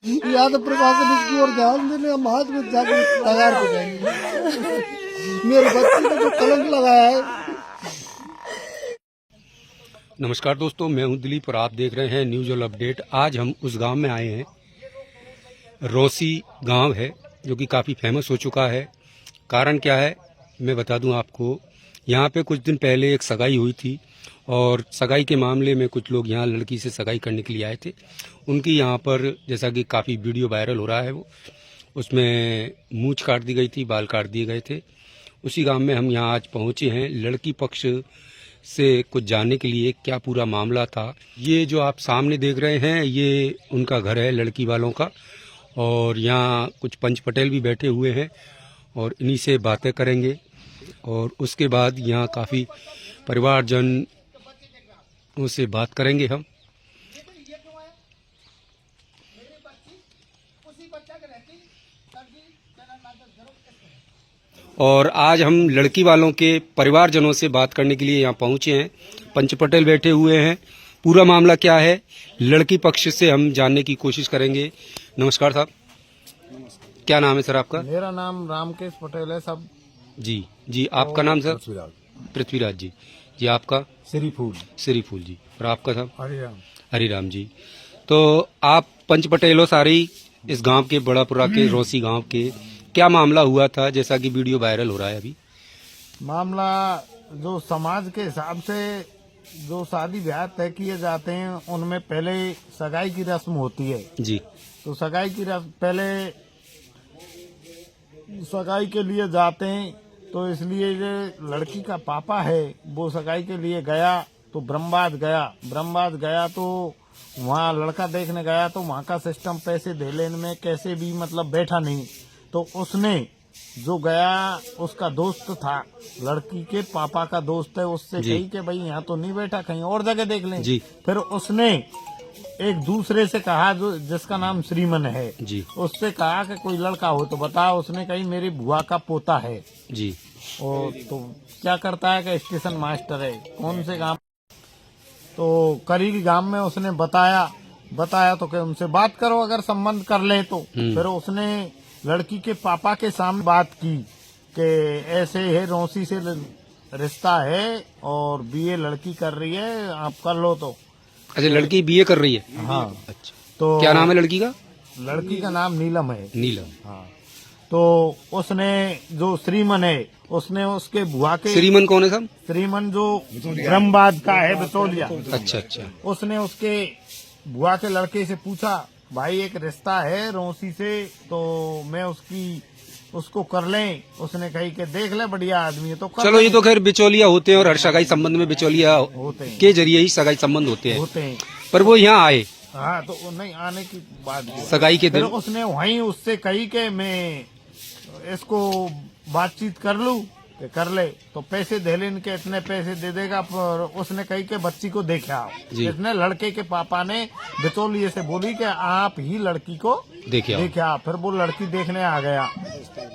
या तो प्रशासन इसकी ओर ध्यान देने, हम हाथ में जाकर तैयार हो जाएंगे। मेरे बच्चे ने जो कलंक लगाया है। नमस्कार दोस्तों, मैं हूं दिलीप और आप देख रहे हैं न्यूज ऑल अपडेट। आज हम उस गांव में आए हैं। रोसी गांव है जो कि काफ़ी फेमस हो चुका है। कारण क्या है मैं बता दूं आपको। यहां पे कुछ दिन पहले एक सगाई हुई थी और सगाई के मामले में कुछ लोग यहां लड़की से सगाई करने के लिए आए थे। उनकी यहां पर जैसा कि काफ़ी वीडियो वायरल हो रहा है, वो उसमें मूंछ काट दी गई थी, बाल काट दिए गए थे। उसी गांव में हम यहां आज पहुंचे हैं लड़की पक्ष से कुछ जानने के लिए क्या पूरा मामला था। ये जो आप सामने देख रहे हैं ये उनका घर है लड़की वालों का, और यहाँ कुछ पंच पटेल भी बैठे हुए हैं और इन्हीं से बातें करेंगे। और उसके बाद यहाँ काफ़ी परिवारजन से बात करेंगे हम। और आज हम लड़की वालों के परिवारजनों से बात करने के लिए यहाँ पहुँचे हैं। पंच पटेल बैठे हुए हैं। पूरा मामला क्या है लड़की पक्ष से हम जानने की कोशिश करेंगे। नमस्कार साहब, क्या नाम है सर आपका? मेरा नाम रामकेश पटेल है सब। जी जी, आपका नाम सर? पृथ्वीराज जी। जी आपका? श्रीफूल। श्रीफूल जी। और आपका साहब? हरिराम। हरिराम जी। तो आप पंच पटेलों सारी इस गांव के बड़ापुरा के रोसी गांव के, क्या मामला हुआ था जैसा कि वीडियो वायरल हो रहा है अभी? मामला जो समाज के हिसाब से जो शादी ब्याह तय किए जाते हैं उनमें पहले सगाई की रस्म होती है जी। तो सगाई की रस्म पहले सगाई के लिए जाते हैं। तो इसलिए जो लड़की का पापा है वो सगाई के लिए गया तो ब्रह्मबाद गया तो वहाँ लड़का देखने गया तो वहाँ का सिस्टम पैसे दे लेने में कैसे भी मतलब बैठा नहीं। तो उसने जो गया उसका दोस्त था, लड़की के पापा का दोस्त है, उससे जी। कही कि भाई यहाँ तो नहीं बैठा, कहीं और जगह देख लें। जी। फिर उसने एक दूसरे से कहा जो जिसका नाम श्रीमन है जी। उससे कहा कि कोई लड़का हो तो बता। उसने कही मेरी बुआ का पोता है। जी। और तो क्या करता है कि स्टेशन मास्टर है कौन से गांव, तो करीबी गांव में उसने बताया तो कि उनसे बात करो अगर संबंध कर ले तो। फिर उसने लड़की के पापा के सामने बात की कि ऐसे है रोसी से रिश्ता है और बीए लड़की कर रही है, आप कर लो तो। अच्छा, लड़की बीए कर रही है? हाँ। अच्छा, तो क्या नाम है लड़की का? लड़की का नाम नीलम है। नीलम। हाँ। तो उसने जो श्रीमन है उसने उसके बुआ के, श्रीमन कौन है साहब? श्रीमन जो ब्रह्मबाद का है बिचौलिया, अच्छा अच्छा। उसने उसके बुआ के लड़के से पूछा भाई एक रिश्ता है रोसी से तो मैं उसको कर लें। उसने कही कि देख ले बढ़िया आदमी है तो कर चलो, लें। ये तो खैर बिचौलिया होते हैं और हर सगाई संबंध में बिचौलिया होते हैं। के जरिए ही सगाई संबंध होते हैं। पर वो यहाँ आए। हाँ, तो वो नहीं आने की बात सगाई के फिर दिन उसने वहीं उससे कही कि मैं इसको बातचीत कर लूं कि कर ले तो पैसे दे लेने के इतने पैसे दे देगा। पर उसने कही कि बच्ची को देखे आओ। जी। इसने लड़के के पापा ने बिचौलिए से बोली कि आप ही लड़की को देखे आओ। फिर वो लड़की देखने आ गया।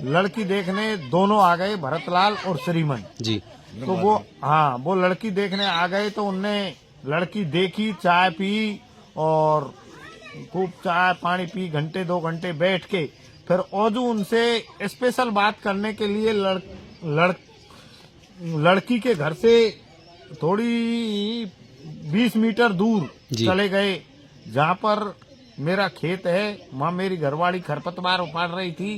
लड़की देखने दोनों आ गए, भरतलाल और श्रीमन जी। तो वो लड़की देखने आ गए तो उनने लड़की देखी, चाय पी और खूब चाय पानी पी, घंटे 2 घंटे बैठ के फिर औजू उनसे स्पेशल बात करने के लिए लड़की के घर से थोड़ी 20 मीटर दूर चले गए जहाँ पर मेरा खेत है। वहाँ मेरी घरवाली खरपतवार उपाड़ रही थी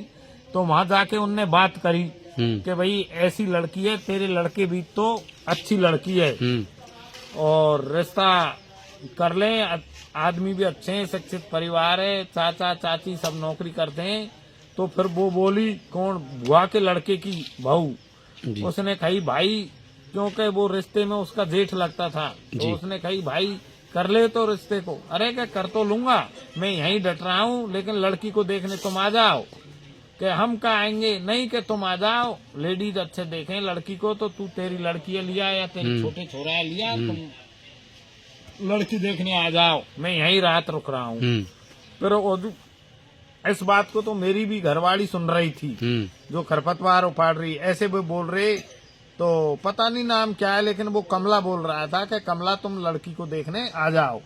तो वहाँ जाके उनने बात करी कि भाई ऐसी लड़की है, तेरे लड़के भी तो अच्छी लड़की है और रिश्ता कर ले, आदमी भी अच्छे हैं, शिक्षित परिवार है, चाचा चाची सब नौकरी करते हैं। तो फिर वो बोली कौन, बुआ के लड़के की बहू। उसने कही भाई, क्योंकि वो रिश्ते में उसका जेठ लगता था तो उसने कही भाई कर ले तो रिश्ते को। अरे क्या कर तो लूंगा, मैं यहीं डट रहा हूँ, लेकिन लड़की को देखने तुम आ जाओ। कि हम कहाँ आएंगे, नहीं कि तुम आ जाओ, लेडीज अच्छे देखें लड़की को तो तू तेरी लड़की लिया या तेरे छोटे छोरा लिया, तुम लड़की देखने आ जाओ, मैं यहीं रात रुक रहा हूँ। फिर इस बात को तो मेरी भी घरवाली सुन रही थी जो खरपतवार उपाड़ रही। ऐसे वो बोल रहे तो पता नहीं नाम क्या है, लेकिन वो कमला बोल रहा था कि कमला तुम लड़की को देखने आ जाओ।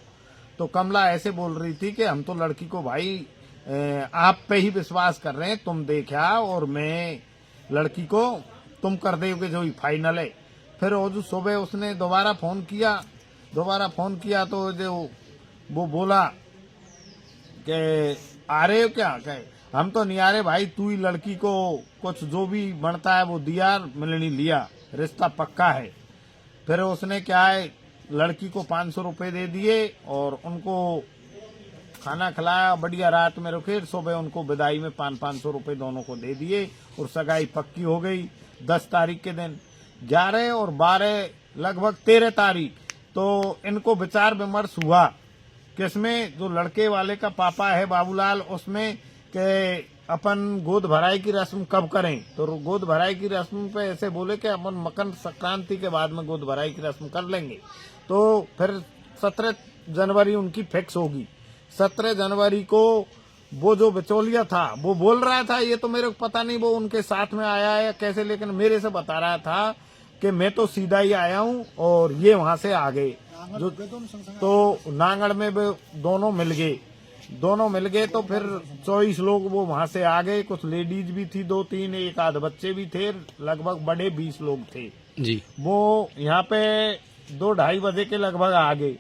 तो कमला ऐसे बोल रही थी कि हम तो लड़की को भाई आप पे ही विश्वास कर रहे हैं, तुम देखा और मैं लड़की को तुम कर दोगे जो फाइनल है। फिर वो जो सुबह उसने दोबारा फोन किया तो जो वो बोला कि आ रहे हो क्या, कहे हम तो नहीं आ रहे भाई, तू ही लड़की को कुछ जो भी बनता है वो दिया, मिलनी लिया, रिश्ता पक्का है। फिर उसने क्या है लड़की को 500 रुपए दे दिए और उनको खाना खिलाया, बढ़िया रात में रुके, सुबह उनको विदाई में 500 रुपए दोनों को दे दिए और सगाई पक्की हो गई 10 तारीख के दिन। 11 और 12 लगभग 13 तारीख तो इनको विचार विमर्श हुआ किसमें, जो लड़के वाले का पापा है बाबूलाल, उसमें कि अपन गोद भराई की रस्म कब करें। तो गोद भराई की रस्म पे ऐसे बोले कि अपन मकर संक्रांति के बाद में गोद भराई की रस्म कर लेंगे। तो फिर 17 जनवरी उनकी फिक्स होगी। 17 जनवरी को वो जो बिचौलिया था वो बोल रहा था, ये तो मेरे को पता नहीं वो उनके साथ में आया है कैसे, लेकिन मेरे से बता रहा था कि मैं तो सीधा ही आया हूँ और ये वहां से आ गए। जो तो नांगड़ में दोनों मिल गए तो फिर 24 लोग वो वहां से आ गए। कुछ लेडीज भी थी 2-3, एक आध बच्चे भी थे, लगभग बड़े 20 लोग थे जी। वो यहाँ पे 2-2:30 बजे के लगभग आ गए।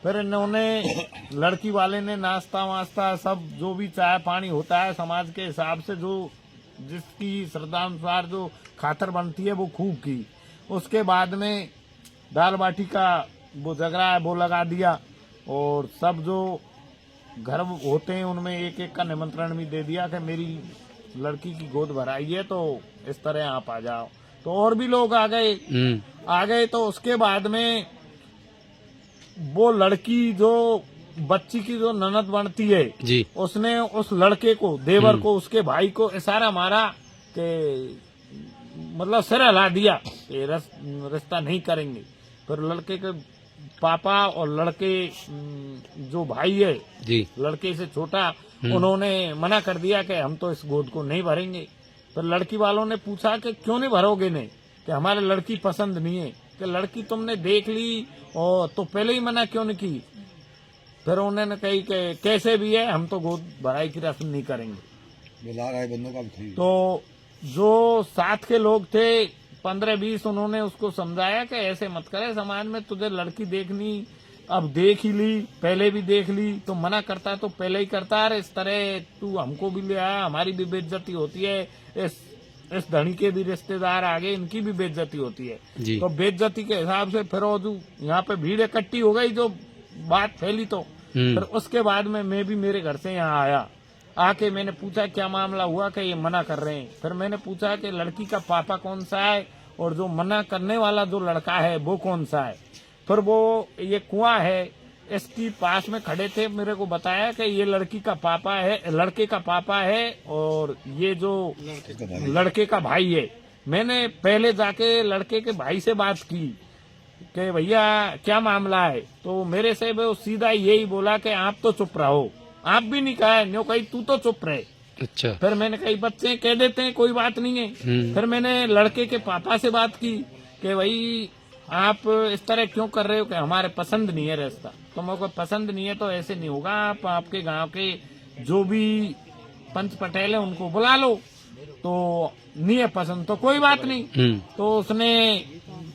फिर इन्होंने लड़की वाले ने नाश्ता वास्ता सब जो भी चाय पानी होता है समाज के हिसाब से, जो जिसकी श्रद्धानुसार जो खातर बनती है वो खूब की। उसके बाद में दाल बाटी का वो जगरा है वो लगा दिया और सब जो घर होते हैं उनमें एक एक का निमंत्रण भी दे दिया कि मेरी लड़की की गोद भराई है तो इस तरह आप आ जाओ। तो और भी लोग आ गए। तो उसके बाद में वो लड़की जो बच्ची की जो ननद बनती है जी, उसने उस लड़के को, देवर को, उसके भाई को इशारा मारा कि मतलब सिर हिला दिया कि रिश्ता नहीं करेंगे। फिर लड़के के पापा और लड़के जो भाई है जी, लड़के से छोटा, उन्होंने मना कर दिया कि हम तो इस गोद को नहीं भरेंगे। फिर लड़की वालों ने पूछा कि क्यों नहीं भरोगे नहीं, कि हमारे लड़की पसंद नहीं है। कि लड़की तुमने देख ली और तो पहले ही मना क्यों नहीं की। फिर उन्होंने कही कि कैसे भी है हम तो गोद भराई की रस्म नहीं करेंगे। बुला रहा है बंदों का भी। तो जो साथ के लोग थे 15-20, उन्होंने उसको समझाया कि ऐसे मत करे, समाज में तुझे लड़की देखनी, अब देख ही ली, पहले भी देख ली, तो मना करता तो पहले ही करता है, इस तरह तू हमको भी ले आया, हमारी भी बेइज्जती होती है, इस धनी के भी रिश्तेदार आगे, इनकी भी बेइज्जती होती है। जी। तो बेइज्जती के हिसाब से फिर वो जो यहाँ पे भीड़ इकट्ठी हो गई, जो बात फैली। तो फिर उसके बाद में मैं भी मेरे घर से यहाँ आया, आके मैंने पूछा क्या मामला हुआ कि ये मना कर रहे हैं। फिर मैंने पूछा कि लड़की का पापा कौन सा है और जो मना करने वाला जो लड़का है वो कौन सा है। फिर वो ये कुआं है इसकी पास में खड़े थे, मेरे को बताया कि ये लड़की का पापा है, लड़के का पापा है और ये जो लड़के का भाई है। मैंने पहले जाके लड़के के भाई से बात की कि भैया क्या मामला है, तो मेरे से वो सीधा यही बोला कि आप तो चुप रहो, आप भी नहीं कहा, न्यो कही तू तो चुप रहे। अच्छा। फिर मैंने कही बच्चे कह देते हैं कोई बात नहीं है। फिर मैंने लड़के के पापा से बात की कि भाई आप इस तरह क्यों कर रहे हो, कि हमारे पसंद नहीं है रास्ता। तो मेरे को पसंद नहीं है तो ऐसे नहीं होगा, आप आपके गांव के जो भी पंच पटेल है उनको बुला लो, तो नहीं है पसंद तो कोई बात नहीं। तो उसने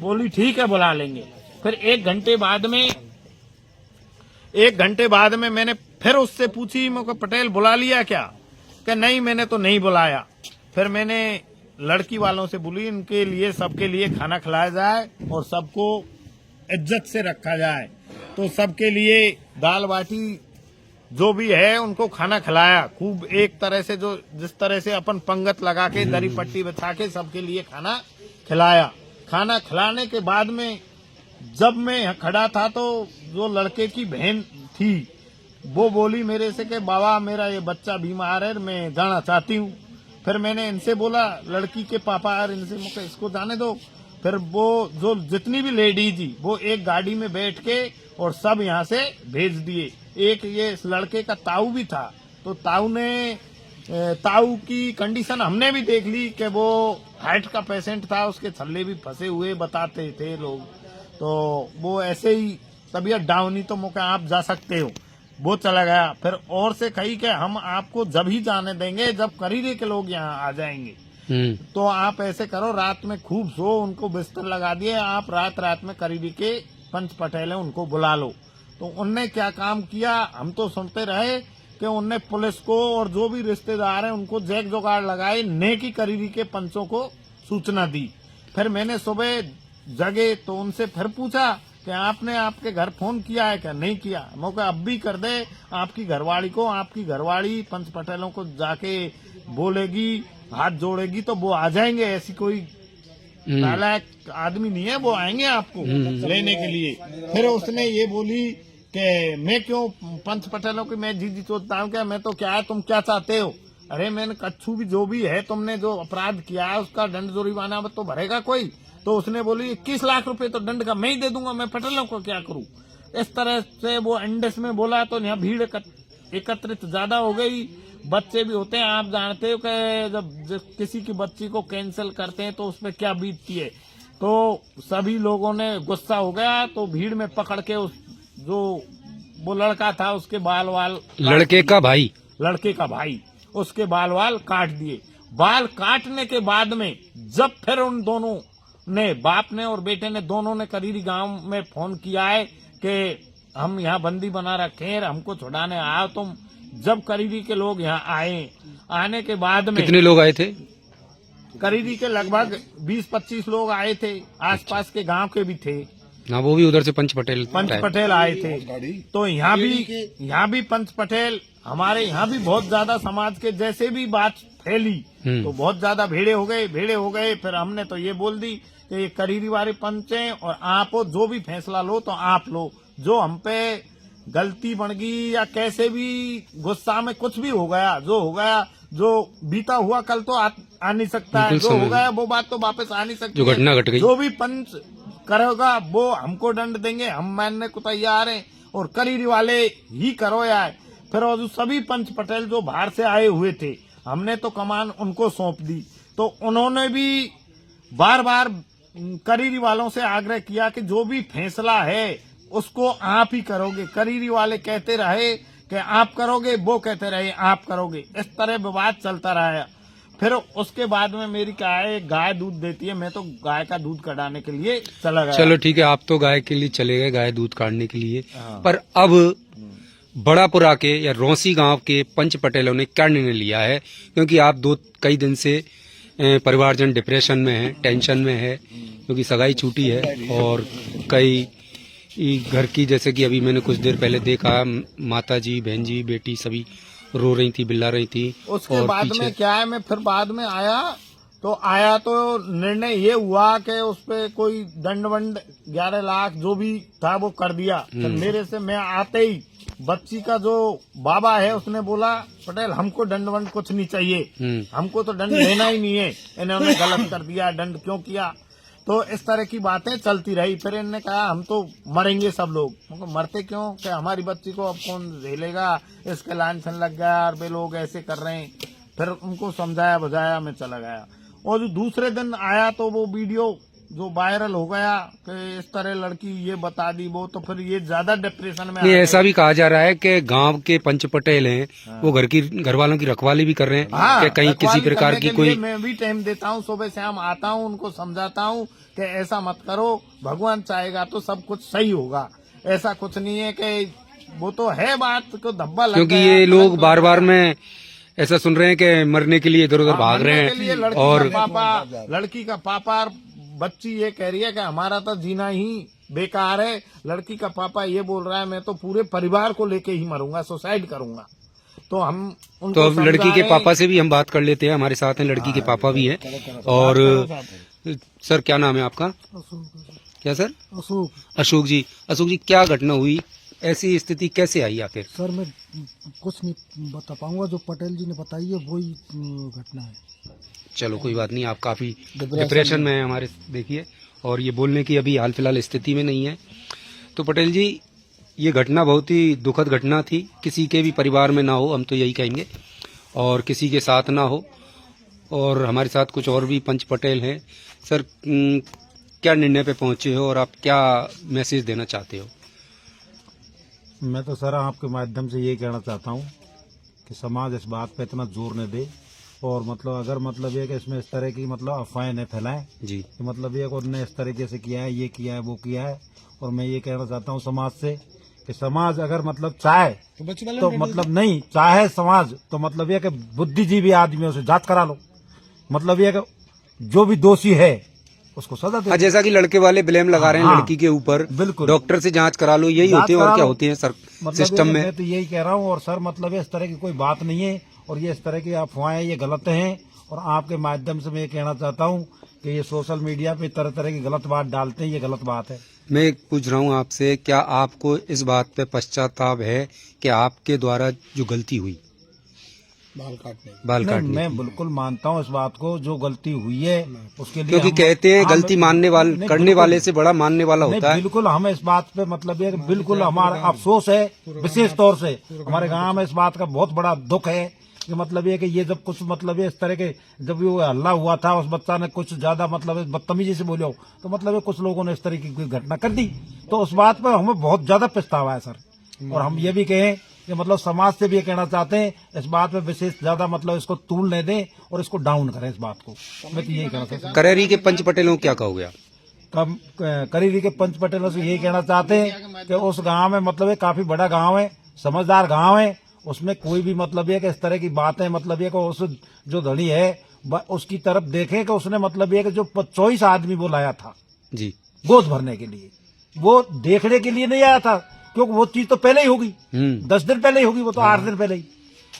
बोली ठीक है बुला लेंगे। फिर 1 घंटे बाद में मैंने फिर उससे पूछी, मेरे को पटेल बुला लिया क्या, कि नहीं मैंने तो नहीं बुलाया। फिर मैंने लड़की वालों से बोली इनके लिए सबके लिए खाना खिलाया जाए और सबको इज्जत से रखा जाए। तो सबके लिए दाल बाटी जो भी है उनको खाना खिलाया खूब, एक तरह से जो जिस तरह से अपन पंगत लगा के दरी पट्टी बिछा के सबके लिए खाना खिलाया। खाना खिलाने के बाद में जब मैं यहाँ खड़ा था तो जो लड़के की बहन थी वो बोली मेरे से कि बाबा मेरा ये बच्चा बीमार है, मैं जाना चाहती हूँ। फिर मैंने इनसे बोला लड़की के पापा यार इनसे मुझे इसको जाने दो। फिर वो जो जितनी भी लेडीज थी वो एक गाड़ी में बैठ के और सब यहाँ से भेज दिए। एक ये इस लड़के का ताऊ भी था, तो ताऊ की कंडीशन हमने भी देख ली कि वो हार्ट का पेशेंट था, उसके छल्ले भी फंसे हुए बताते थे लोग। तो वो ऐसे ही तबीयत डाउन ही, तो मौका आप जा सकते हो। वो चला गया। फिर और से कही कि हम आपको जब ही जाने देंगे जब करीरी के लोग यहाँ आ जाएंगे। तो आप ऐसे करो, रात में खूब सो, उनको बिस्तर लगा दिए, आप रात रात में करीरी के पंच पटेल हैं उनको बुला लो। तो उनने क्या काम किया, हम तो सुनते रहे कि उनने पुलिस को और जो भी रिश्तेदार हैं उनको जैक जुगाड़ लगाए, नेकी करीरी के पंचों को सूचना दी। फिर मैंने सुबह जगे तो उनसे फिर पूछा कि आपने आपके घर फोन किया है क्या? नहीं किया। मैं कहा अब भी कर दे, आपकी घरवाली को, आपकी घरवाली पंच पटेलों को जाके बोलेगी, हाथ जोड़ेगी तो वो आ जाएंगे। ऐसी कोई नालायक आदमी नहीं है, वो आएंगे आपको लेने के लिए। फिर उसने ये बोली कि मैं क्यों पंच पटेलों की मैं जी सोचता हूँ, क्या मैं तो क्या है, तुम क्या चाहते हो? अरे मैंने कच्छू भी जो भी है, तुमने जो अपराध किया है उसका दंड जुर्माना तो भरेगा कोई। तो उसने बोली 21 लाख रुपए तो दंड का मैं ही दे दूंगा, मैं पटेलों को क्या करूं। इस तरह से वो एंडेस में बोला तो यहाँ भीड़ एकत्रित ज्यादा हो गई। बच्चे भी होते हैं, आप जानते हो कि जब किसी की बच्ची को कैंसिल करते हैं तो उसमें क्या बीतती है। तो सभी लोगों ने गुस्सा हो गया, तो भीड़ में पकड़ के उस जो वो लड़का था उसके बाल लड़के का भाई उसके बाल काट दिए। बाल काटने के बाद में जब फिर उन दोनों ने, बाप ने और बेटे ने, दोनों ने करीरी गांव में फोन किया है कि हम यहाँ बंदी बना रखे हैं, हमको छुड़ाने आओ तुम। जब करीरी के लोग यहाँ आए, आने के बाद में कितने लोग आए थे? करीरी के लगभग 20-25 लोग आए थे, आसपास के गांव के भी थे। हाँ, वो भी उधर से पंच पटेल आए थे। तो यहाँ भी पंच पटेल, हमारे यहाँ भी बहुत ज्यादा समाज के जैसे भी बात फैली तो बहुत ज्यादा भेड़े हो गए। फिर हमने तो ये बोल दी कि ये करीरी वाले पंच हैं और आप जो भी फैसला लो तो आप लो। जो हम पे गलती बन गई या कैसे भी गुस्सा में कुछ भी हो गया, जो बीता हुआ कल तो आ नहीं सकता है, जो हो गया वो बात तो वापस आ नहीं सकती। जो घटना घट गई, जो भी पंच करेगा वो हमको दंड देंगे, हम मानने को तैयार हैं। और करीरी वाले ही करो यार। फिर और सभी पंच पटेल जो बाहर से आए हुए थे, हमने तो कमान उनको सौंप दी। तो उन्होंने भी बार बार करीरी वालों से आग्रह किया कि जो भी फैसला है उसको आप ही करोगे। करीरी वाले कहते रहे कि आप करोगे, वो कहते रहे आप करोगे। इस तरह विवाद चलता रहा। फिर उसके बाद में मेरी क्या है, गाय दूध देती है, मैं तो गाय का दूध कढ़ाने के लिए चला गया। चलो ठीक है, आप तो गाय के लिए चले गए, गाय दूध काटने के लिए। पर अब बड़ापुरा के या रौसी गांव के पंच पटेलों ने क्या निर्णय लिया है? क्योंकि आप कई दिन से परिवारजन डिप्रेशन में है, टेंशन में है, क्योंकि सगाई छूटी है और कई घर की, जैसे कि अभी मैंने कुछ देर पहले देखा, माता जी, बहन जी, बेटी सभी रो रही थी, बिल्ला रही थी। उसके बाद में क्या है, मैं फिर बाद में आया तो निर्णय ये हुआ कि उस पे कोई दंड वंड 11 लाख जो भी था वो कर दिया। तो मेरे से मैं आते ही बच्ची का जो बाबा है उसने बोला, पटेल हमको दंड वंड कुछ नहीं चाहिए, हमको तो दंड देना ही नहीं है, इन्होंने गलत कर दिया, दंड क्यों किया। तो इस तरह की बातें चलती रही। फिर इन्होंने कहा हम तो मरेंगे सब लोग। मरते क्यों, कि हमारी बच्ची को अब कौन झेलेगा, इसके लांछन लग गया और वे लोग ऐसे कर रहे हैं। फिर उनको समझाया बुझाया, मैं चला गया। और जो दूसरे दिन आया तो वो वीडियो जो वायरल हो गया कि इस तरह लड़की ये बता दी, वो तो फिर ये ज्यादा डिप्रेशन में। नहीं, ऐसा भी कहा जा रहा है कि गांव के पंच पटेल हैं, वो घर वालों की रखवाली भी कर रहे हैं। कि कहीं किसी प्रकार की कोई, मैं भी टाइम देता हूँ, सुबह शाम आता हूँ, उनको समझाता हूँ कि ऐसा मत करो, भगवान चाहेगा तो सब कुछ सही होगा। ऐसा कुछ नहीं है कि वो तो है बात को धब्बा लग, क्योंकि ये लोग बार बार में ऐसा सुन रहे हैं कि मरने के लिए इधर उधर भाग रहे हैं। और लड़की का पापा बच्ची ये कह रही है कि हमारा तो जीना ही बेकार है। लड़की का पापा ये बोल रहा है मैं तो पूरे परिवार को लेके ही मरूंगा, सुसाइड करूंगा। तो हम उनको तो अब लड़की के पापा से भी हम बात कर लेते हैं, हमारे साथ हैं लड़की के पापा भी हैं। और सर क्या नाम है आपका? क्या सर? अशोक जी। अशोक जी, क्या घटना हुई, ऐसी स्थिति कैसे आई आखिर? सर मैं कुछ नहीं बता पाऊंगा, जो पटेल जी ने बताई है वही घटना है। चलो कोई बात नहीं, आप काफी डिप्रेशन में हैं हमारे, देखिए, और ये बोलने की अभी हाल फिलहाल स्थिति में नहीं है। तो पटेल जी, ये घटना बहुत ही दुखद घटना थी, किसी के भी परिवार में ना हो, हम तो यही कहेंगे, और किसी के साथ ना हो। और हमारे साथ कुछ और भी पंच पटेल हैं। सर, क्या निर्णय पे पहुंचे हो और आप क्या मैसेज देना चाहते हो? मैं तो सर आपके माध्यम से ये कहना चाहता हूँ कि समाज इस बात पे इतना जोर न दे और मतलब अगर मतलब ये कि इसमें इस तरह की मतलब अफवाहें न फैलाएं जी कि मतलब ये कि उन्होंने इस तरीके से किया है, ये किया है, वो किया है। और मैं ये कहना चाहता हूँ समाज से कि समाज अगर मतलब चाहे तो मतलब नहीं चाहे समाज तो मतलब ये कि बुद्धिजीवी आदमियों से जांच करा लो। मतलब ये कि जो भी दोषी है उसको सजा दे। जैसा कि लड़के वाले ब्लेम लगा रहे हैं हाँ, लड़की के ऊपर, बिल्कुल। डॉक्टर से जांच करा लो, यही जांच होती है और करा क्या लो। होती है सर मतलब सिस्टम ये में। मैं तो यही कह रहा हूँ। और सर मतलब इस तरह की कोई बात नहीं है और ये इस तरह की अफवाहें ये गलत हैं। और आपके माध्यम से मैं ये कहना चाहता हूँ कि ये सोशल मीडिया पे तरह तरह की गलत बात डालते हैं, ये गलत बात है। मैं एक पूछ रहा हूँ आपसे, क्या आपको इस बात पे पश्चाताप है कि आपके द्वारा जो गलती हुई बाल नहीं, काटने मैं की? बिल्कुल मानता हूँ इस बात को, जो गलती हुई है उसके लिए क्योंकि हम- कहते हैं हाँ, गलती मैं- मानने वाले नहीं, करने बिल्कुल। वाले से बड़ा मानने वाला नहीं, होता है। बिल्कुल हम इस बात पे मतलब ये बिल्कुल हमारा अफसोस है, विशेष तौर से हमारे गांव में इस बात का बहुत बड़ा दुख है कि मतलब ये कि ये जब कुछ मतलब ये इस तरह के जब ये हल्ला हुआ था, उस बच्चा ने कुछ ज्यादा मतलब बदतमीजी से बोले हो तो मतलब ये कुछ लोगों ने इस तरह की कोई घटना कर दी, तो उस बात पर हमें बहुत ज्यादा पछतावा है सर। और हम ये भी कहें कि मतलब समाज से भी ये कहना चाहते हैं इस बात पे विशेष ज्यादा मतलब इसको तूल नहीं दें और इसको डाउन करें इस बात को। मैं तो यही कहना चाहता हूँ। करेरी के पंच पटेलों को क्या कहोगे आप? करीरी के पंच पटेलों से यही कहना चाहते हैं कि उस गांव में मतलब ये काफी बड़ा गांव है, समझदार गांव है, उसमें कोई भी मतलब ये कि इस तरह की बातें मतलब ये कि उस जो धनी है उसकी तरफ देखें कि उसने मतलब ये कि जो 24 आदमी वो लाया था जी गोद भरने के लिए, वो देखने के लिए नहीं आया था क्योंकि वो चीज तो पहले ही होगी, 10 दिन पहले ही होगी, वो तो 8 दिन पहले ही।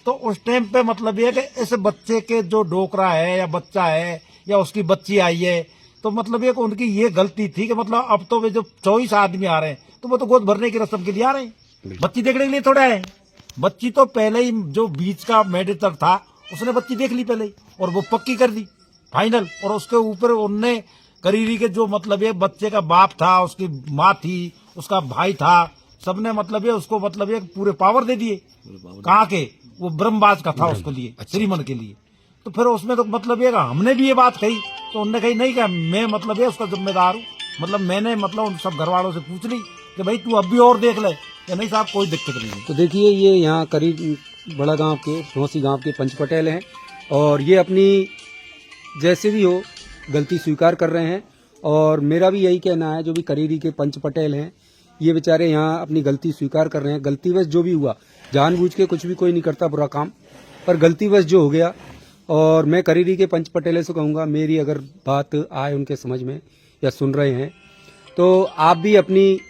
तो उस टाइम पे मतलब ये कि इस बच्चे के जो डोकरा है या बच्चा है या उसकी बच्ची आई है तो मतलब ये कि उनकी ये गलती थी कि मतलब अब तो वे जो 24 आदमी आ रहे हैं तो वो तो गोद भरने की रस्म के लिए आ रहे हैं, बच्ची देखने के लिए थोड़ा है। बच्ची तो पहले ही जो बीच का मेडिकल था उसने बच्ची देख ली पहले ही और वो पक्की कर दी फाइनल। और उसके ऊपर उनने करीरी के जो मतलब ये बच्चे का बाप था, उसकी माँ थी, उसका भाई था, सबने मतलब ये उसको मतलब ये पूरे पावर दे दिए। कहाँ के वो ब्रह्मबाज का था उसके लिए, श्रीमन के लिए। तो फिर उसमें तो मतलब ये हमने भी ये बात कही तो उनने कही नहीं, कहा मैं मतलब ये उसका जिम्मेदार हूँ। मतलब मैंने मतलब उन सब घर वालों से पूछ ली कि भाई तू अब भी और देख ले कि नहीं साहब कोई दिक्कत नहीं है। तो देखिए ये यहाँ करीब बड़ा गांव के रोसी गांव के पंच पटेल हैं और ये अपनी जैसे भी हो गलती स्वीकार कर रहे हैं। और मेरा भी यही कहना है, जो भी करीरी के पंच पटेल हैं ये बेचारे यहाँ अपनी गलती स्वीकार कर रहे हैं। गलतीवश जो भी हुआ, जानबूझ के कुछ भी कोई नहीं करता बुरा काम, पर गलतीवश जो हो गया। और मैं करीरी के पंच पटेले से कहूँगा, मेरी अगर बात आए उनके समझ में या सुन रहे हैं तो आप भी अपनी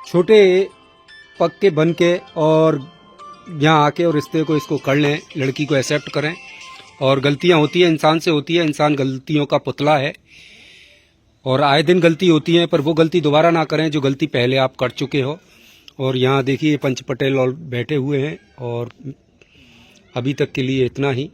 छोटे पग के बन के और यहाँ आके और रिश्ते को इसको कर लें, लड़की को एक्सेप्ट करें। और गलतियाँ होती हैं, इंसान से होती है, इंसान गलतियों का पुतला है और आए दिन गलती होती है, पर वो गलती दोबारा ना करें जो गलती पहले आप कर चुके हो। और यहाँ देखिए पंच पटेल और बैठे हुए हैं और अभी तक के लिए इतना ही।